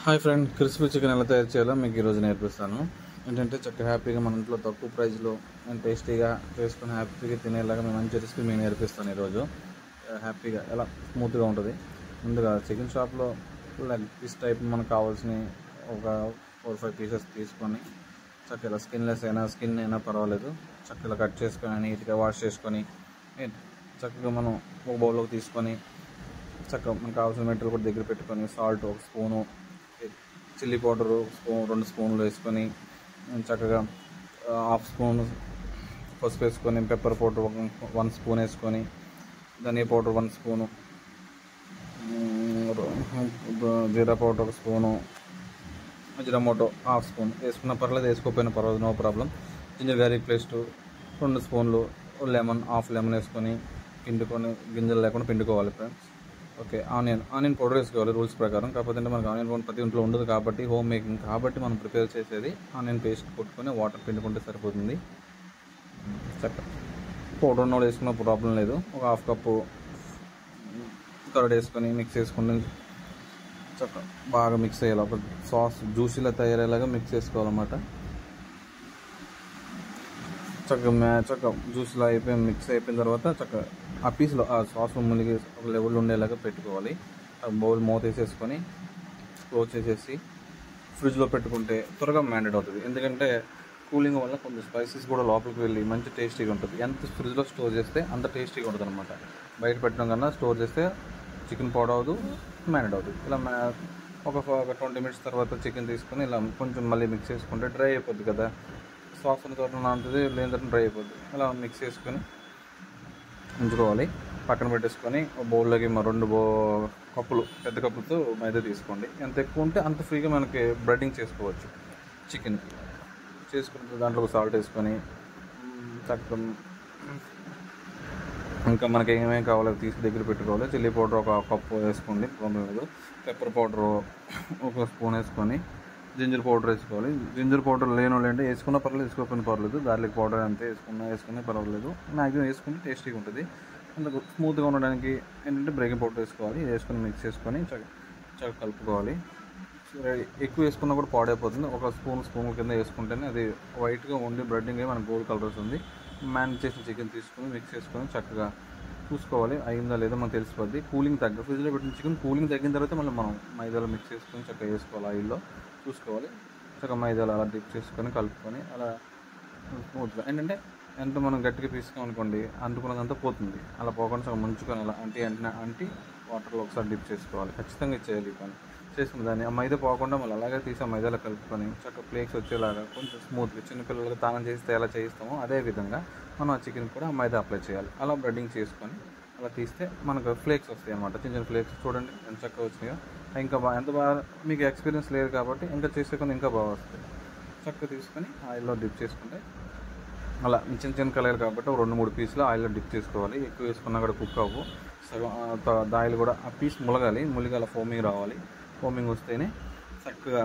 Hi friend, crispy chicken ఎలా తయారు చేయాలో మీకు ఈరోజు నేర్పిస్తాను. ఏంటంటే చక్కగా హ్యాపీగా మన ఇంట్లో తక్కువ ప్రైస్లో అండ్ టేస్టీగా చేసుకుని హ్యాపీగా తినేలాగా మేము మంచి రెసిపీ మీకు నేర్పిస్తాను ఈరోజు. హ్యాపీగా ఎలా స్మూత్గా ఉంటుంది. ముందుగా చికెన్ షాప్లో లెగ్ పీస్ టైప్ మనకు కావాల్సిన ఒక 4-5 పీసెస్ తీసుకొని చక్కగా స్కిన్ అయినా పర్వాలేదు, చక్కగా కట్ చేసుకొని నీట్గా వాష్ చేసుకొని చక్కగా మనం ఒక బౌల్లోకి తీసుకొని చక్కగా మనకు కావాల్సిన మెటీరియల్ కూడా దగ్గర పెట్టుకొని సాల్ట్ 1 స్పూను, చిల్లీ పౌడర్ 2 స్పూన్లు వేసుకొని చక్కగా 1/2 స్పూన్ పసుపు వేసుకొని, పెప్పర్ పౌడర్ 1 స్పూన్ వేసుకొని, ధనియా పౌడర్ 1 స్పూను, జీరా పౌడర్ 1 స్పూను, అజినమోటో 1/2 స్పూన్ వేసుకున్న పర్లేదు, వేసుకోకపోయినా పర్వాలేదు, no problem. Ginger garlic paste 2 స్పూన్లు, హాఫ్ లెమన్ వేసుకొని పిండుకొని గింజలు లేకుండా పిండుకోవాలి ఫ్రెండ్స్. ఓకే, ఆనియన్ పౌడర్ వేసుకోవాలి రూల్స్ ప్రకారం. కాకపోతే మనకు ఆనియన్ పౌడర్ ప్రతి ఇంట్లో ఉండదు కాబట్టి, హోమ్ మేకింగ్ కాబట్టి మనం ప్రిపేర్ చేసేది ఆనియన్ పేస్ట్ కొట్టుకొని వాటర్ పిండుకుంటే సరిపోతుంది. చక్కగా పౌడర్ ఉన్నోళ్ళు వేసుకున్న ప్రాబ్లం లేదు. ఒక 1/2 కప్పు కర్డ్ వేసుకొని మిక్స్ చేసుకుని చక్కగా బాగా మిక్స్ అయ్యేలా ఒక సాస్ జ్యూసీలా తయారయ్యేలాగా మిక్స్ చేసుకోవాలన్నమాట. చక్కగా జ్యూస్లో మిక్స్ అయిపోయిన తర్వాత చక్కగా ఆ పీస్లో ఆ సాస్ మునిగి ఒక లెవెల్ ఉండేలాగా పెట్టుకోవాలి. బౌల్ మూత వేసేసుకొని క్లోజ్ చేసేసి ఫ్రిడ్జ్లో పెట్టుకుంటే త్వరగా మ్యారినేట్ అవుతుంది. ఎందుకంటే కూలింగ్ వల్ల కొంచెం స్పైసెస్ కూడా లోపలికి వెళ్ళి మంచి టేస్టీగా ఉంటుంది. ఎంత ఫ్రిడ్జ్లో స్టోర్ చేస్తే అంత టేస్టీగా ఉంటుంది అనమాట. బయట పెట్టడం కన్నా స్టోర్ చేస్తే చికెన్ పాడవదు, మ్యారినేట్ అవుతుంది. ఇలా ఒక 20 మినిట్స్ తర్వాత చికెన్ తీసుకొని ఇలా కొంచెం మళ్ళీ మిక్స్ చేసుకుంటే డ్రై అయిపోద్ది కదా, సాస్ ఉన్న తోట నానుతుంది, లేని తోట డ్రై అయిపోద్ది. ఇలా మిక్స్ చేసుకొని ఉంచుకోవాలి. పక్కన పెట్టేసుకొని బౌల్లోకి 2 కప్పులు పెద్ద కప్పులతో మైదా తీసుకోండి. ఎంత ఎక్కువ ఉంటే అంత ఫ్రీగా మనకి బ్రెడ్డింగ్ చేసుకోవచ్చు. చికెన్ చేసుకుంటే దాంట్లో సాల్ట్ వేసుకొని చక్కగా ఇంకా మనకి ఏమేమి కావాలో తీసి దగ్గర పెట్టుకోవాలి. చిల్లీ పౌడర్ 1 కప్పు వేసుకోండి, పెప్పర్ పౌడర్ 1 స్పూన్ వేసుకొని, జింజర్ పౌడర్ వేసుకోవాలి. జింజర్ పౌడర్ లేని వాళ్ళు అంటే వేసుకున్నా పర్లేదు, వేసుకోకపోయినా పర్లేదు. గార్లిక్ పౌడర్ అంతే వేసుకున్నా పర్వాలేదు. మ్యాక్సిమం వేసుకుంటే టేస్టీగా ఉంటుంది. అందుకు స్మూత్గా ఉండడానికి ఏంటంటే బేకింగ్ పౌడర్ వేసుకోవాలి. వేసుకొని మిక్స్ చేసుకొని చక్కగా కలుపుకోవాలి. ఎక్కువ వేసుకున్నా కూడా పాడైపోతుంది. 1 స్పూన్ కింద వేసుకుంటేనే అది వైట్గా ఉండి బ్రెడ్డింగ్ అయ్యి మనకు గోల్డ్ కలర్ వస్తుంది. మ్యారినేట్ చేసిన చికెన్ తీసుకొని మిక్స్ చేసుకొని చక్కగా చూసుకోవాలి అయిందా లేదా మనకు తెలిసిపోద్ది. ఫ్రిడ్జ్లో పెట్టిన చికెన్ కూలింగ్ తగ్గిన తర్వాత మళ్ళీ మనం మైదాలో మిక్స్ చేసుకొని చక్కగా వేసుకోవాలి. ఆయిల్లో చూసుకోవాలి. చక్కగా మైదాలో అలా డిప్ చేసుకొని కలుపుకొని అలా స్మూత్గా ఏంటంటే ఎంత మనం గట్టిగా తీసుకోమనుకోండి అంటుకున్నదంతా పోతుంది. అలా పోకుండా చక్కగా ముంచుకొని అలా అంటి వాటర్లో ఒకసారి డిప్ చేసుకోవాలి. ఖచ్చితంగా చేయాలి ఈ పని. చేసుకుని దాన్ని ఆ మైదా పోకుండా మళ్ళీ అలాగే తీసి ఆ మైదాలో కలుపుకొని చక్కగా ఫ్లేక్స్ వచ్చేలాగా కొంచెం స్మూత్గా చిన్నపిల్లలకు తానం చేస్తే ఎలా చేయిస్తామో అదే విధంగా మనం ఆ చికెన్ కూడా ఆ మైదా అప్లై చేయాలి. అలా బ్రెడ్డింగ్ చేసుకొని అలా తీస్తే మనకు ఫ్లేక్స్ వస్తాయి అన్నమాట. చిన్న ఫ్లేక్స్ చూడండి ఎంత చక్కగా వచ్చినాయో. ఇంకా ఎంత బాగా మీకు ఎక్స్పీరియన్స్ లేదు కాబట్టి ఇంకా చేసుకొని ఇంకా బాగా వస్తుంది. చక్కగా తీసుకొని ఆయిల్లో డిప్ చేసుకుంటే అలా చిన్న కలర్ కాబట్టి 2-3 పీసులు ఆయిల్లో డిప్ చేసుకోవాలి. ఎక్కువ వేసుకున్నా కూడా కుక్ అవ్వు. సగం ఆయిల్ కూడా ఆ పీస్ ములిగి అలా ఫోమింగ్ రావాలి. ఫోమింగ్ వస్తేనే చక్కగా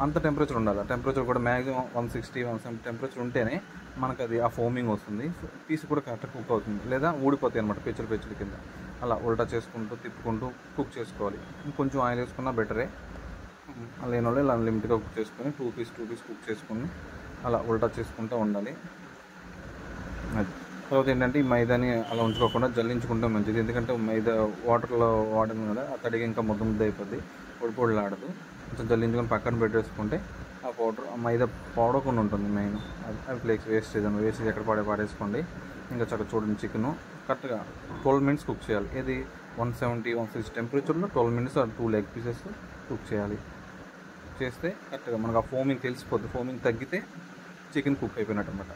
అంత టెంపరేచర్ ఉండాలి. ఆ టెంపరేచర్ కూడా మ్యాక్సిమం 160-170 టెంపరేచర్ ఉంటేనే మనకు అది ఆ ఫోమింగ్ వస్తుంది. పీస్ కూడా కరెక్ట్గా కుక్ అవుతుంది. లేదా ఊడిపోతాయి అనమాట పెచ్చులు కింద. అలా ఉల్టా చేసుకుంటూ తిప్పుకుంటూ కుక్ చేసుకోవాలి. ఇంకొంచెం ఆయిల్ వేసుకున్నా బెటరే. లేని వాళ్ళు ఇలా లిమిట్గా కుక్ చేసుకొని 2 పీస్ కుక్ చేసుకుని అలా ఉల్టా చేసుకుంటూ ఉండాలి. తర్వాత ఏంటంటే ఈ మైదాని అలా ఉంచుకోకుండా జల్లించుకుంటే మంచిది. ఎందుకంటే మైదా వాటర్లో వాడడం కదా, ఆ తడిగా ఇంకా ముద్ద అయిపోద్ది, పొడిలాడదు. కొంచెం జల్లించుకొని పక్కన పెట్టేసుకుంటే ఆ మైదా పౌడకుండా ఉంటుంది. మెయిన్ అది ఫ్లేక్స్ వేస్ట్ ఎక్కడ పాడేసుకోండి. ఇంకా చక్కగా చూడండి చికెన్ కరెక్ట్గా 12 మినిట్స్ కుక్ చేయాలి. ఇది 170-160 టెంపరేచర్లో 12 మినిట్స్ 2 లెగ్ పీసెస్ కుక్ చేయాలి. చేస్తే కరెక్ట్గా మనకు ఆ ఫోమింగ్ తెలిసిపోద్ది. ఫోమింగ్ తగ్గితే చికెన్ కుక్ అయిపోయినట్టు అనమాట.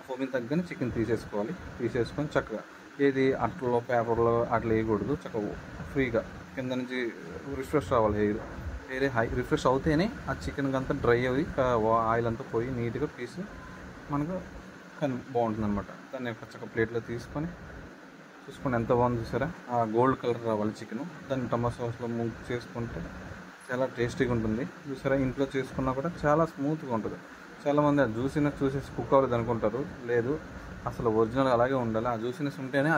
ఫోమింగ్ తగ్గని చికెన్ తీసేసుకొని చక్కగా ఏది అట్లలో పేపర్లో అట్లా వేయకూడదు. చక్కగా ఫ్రీగా కింద నుంచి రిఫ్రెష్ రావాలి. హెయిర్ రిఫ్రెష్ అవుతేనే ఆ చికెన్ అంతా డ్రై అయ్యి ఆయిల్ అంతా పోయి నీట్గా పీస్ మనకు బాగుంటుంది అనమాట. దాన్ని చక్కగా ప్లేట్లో తీసుకొని చూసుకొని ఎంత బాగుంది చూసారా, ఆ గోల్డ్ కలర్ రావాలి చికెన్. దాన్ని టమాటో సాస్లో ముంక్ చేసుకుంటే చాలా టేస్టీగా ఉంటుంది. చూసారా, ఇంట్లో చేసుకున్నా కూడా చాలా స్మూత్గా ఉంటుంది. చాలామంది ఆ జ్యూసీనెస్ చూసేసి కుక్ అవ్వలేదు అనుకుంటారు. లేదు, అసలు ఒరిజినల్ అలాగే ఉండాలి. ఆ జ్యూసీనెస్ ఉంటేనే